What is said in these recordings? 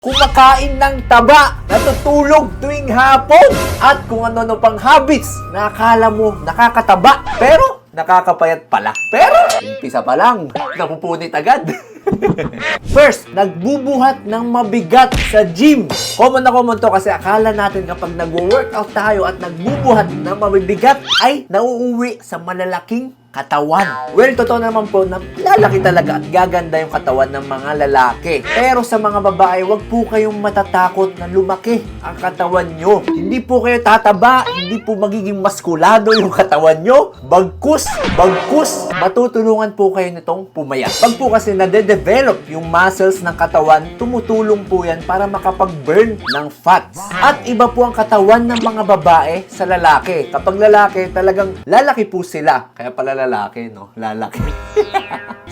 kumakain ng taba, natutulog tuwing hapon, at kung ano-ano pang habits na akala mo nakakataba, pero nakakapayat pala. Pero, umpisa pa lang, napupunit agad. First, nagbubuhat ng mabigat sa gym. Common na common to kasi akala natin kapag nagwo-workout tayo at nagbubuhat ng mabibigat ay nauuwi sa malalaking katawan. Well, totoo naman po na lalaki talaga at gaganda yung katawan ng mga lalaki. Pero sa mga babae, wag po kayong matatakot na lumaki ang katawan nyo. Hindi po kayo tataba, hindi po magiging maskulado yung katawan nyo. Bagkus, matutulungan po kayo nitong pumayat. Pag po kasi nade-develop yung muscles ng katawan, tumutulong po yan para makapag-burn ng fats. At iba po ang katawan ng mga babae sa lalaki. Kapag lalaki, talagang lalaki po sila. Kaya pala lalaki, no? Lalaki.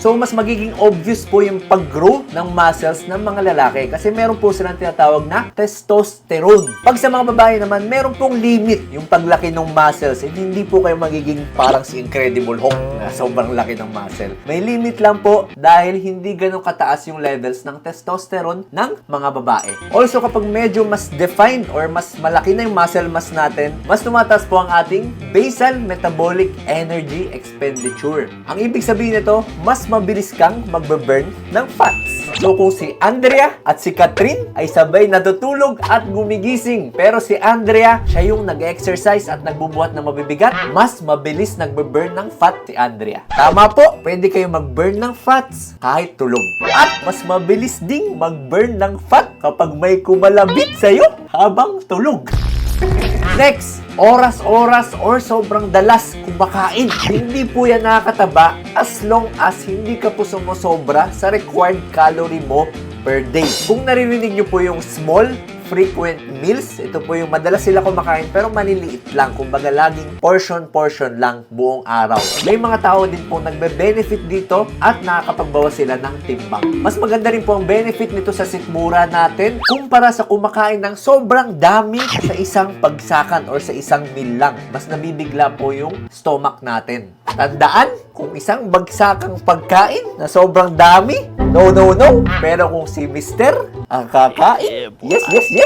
So, mas magiging obvious po yung pag-grow ng muscles ng mga lalaki kasi meron po silang tinatawag na testosterone. Pag sa mga babae naman, meron pong limit yung paglaki ng muscles. Hindi po kayo magiging parang si Incredible Hulk na sobrang laki ng muscle. May limit lang po dahil hindi ganun kataas yung levels ng testosterone ng mga babae. Also, kapag medyo mas defined or mas malaki na yung muscle mass natin, mas tumataas po ang ating basal metabolic energy expenditure. Ang ibig sabihin nito, mas mabilis kang magbe-burn ng fats. So kung si Andrea at si Catherine ay sabay natutulog at gumigising, pero si Andrea, siya yung nag-exercise at nagbubuhat ng mabibigat, mas mabilis nagbe-burn ng fat si Andrea. Tama po, pwede kayo mag-burn ng fats kahit tulog. At mas mabilis ding mag-burn ng fat kapag may kumalabit sa'yo habang tulog. Next, oras-oras or sobrang dalas kumakain. Hindi po yan nakakataba as long as hindi ka po sumusobra sa required calorie mo per day. Kung naririnig nyo po yung small, frequent meals, ito po yung madalas sila kumakain pero maliliit lang. Kumbaga laging portion lang buong araw. May mga tao din po nagbe-benefit dito at nakakapagbawas sila ng timbang. Mas maganda rin po ang benefit nito sa sikmura natin kumpara sa kumakain ng sobrang dami sa isang pagsakan or sa isang meal lang. Mas nabibigla po yung stomach natin. Tandaan, kung isang bagsakang pagkain na sobrang dami, no. Pero kung si Mister ang kakain, yes.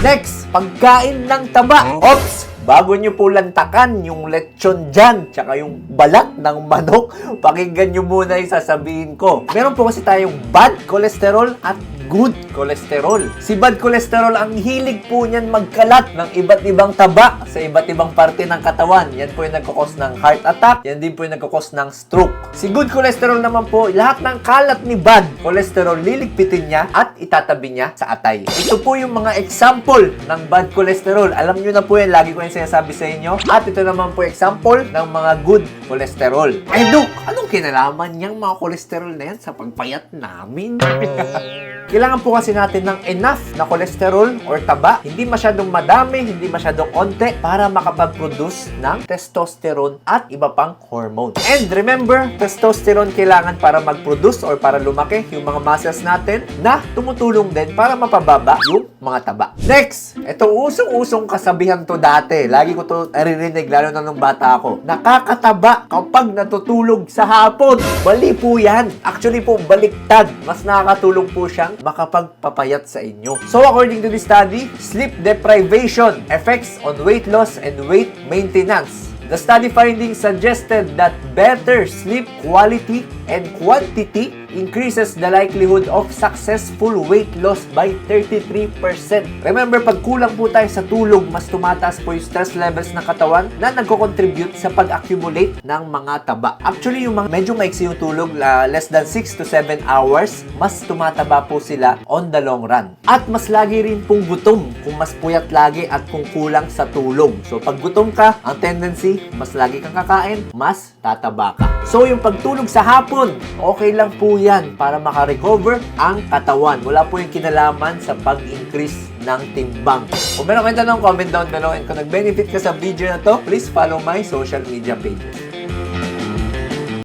Next, pagkain ng taba. Ops! Bago nyo po lantakan yung lechon dyan, tsaka yung balat ng manok, pakinggan nyo muna yung sasabihin ko. Meron po kasi tayong bad cholesterol at good cholesterol. Si bad cholesterol, ang hilig po niyan magkalat ng iba't ibang taba sa iba't ibang parte ng katawan. Yan po yung nagkakos ng heart attack. Yan din po yung nagkakos ng stroke. Si good cholesterol naman po, lahat ng kalat ni bad cholesterol, liligpitin niya at itatabi niya sa atay. Ito po yung mga example ng bad cholesterol. Alam nyo na po yan, lagi ko yung sinasabi sa inyo. At ito naman po example ng mga good cholesterol. Eh, Dok, anong kinalaman niyang mga cholesterol na yan sa pagpayat namin? Kailangan po kasi natin ng enough na cholesterol or taba, hindi masyadong madami, hindi masyadong onte para makapag-produce ng testosterone at iba pang hormone. And remember, testosterone kailangan para mag-produce or para lumaki yung mga muscles natin na tumutulong din para mapababa yung mga taba. Next, itong usong-usong kasabihan to dati. Lagi ko to naririnig lalo na nung bata ako. Nakakataba kapag natutulog sa hapon. Bali po yan. Actually po, baliktad. Mas nakakatulong po siyang makapagpapayat sa inyo. So according to this study, sleep deprivation affects on weight loss and weight maintenance. The study findings suggested that better sleep quality and quantity increases the likelihood of successful weight loss by 33%. Remember, pag kulang po tayo sa tulog, mas tumataas po yung stress levels ng katawan na nagko-contribute sa pag-accumulate ng mga taba. Actually, yung mga medyo maiksi yung tulog, less than 6 to 7 hours, mas tumataba po sila on the long run. At mas lagi rin pong gutom kung mas puyat lagi at kung kulang sa tulog. So, pag gutom ka, ang tendency, mas lagi kang kakain, mas tataba ka. So, yung pagtulog sa hapon, okay lang po yan para makarecover ang katawan. Wala po yung kinalaman sa pag-increase ng timbang. Kung meron kayong tanong, comment down below. And kung nag-benefit ka sa video na to, please follow my social media pages.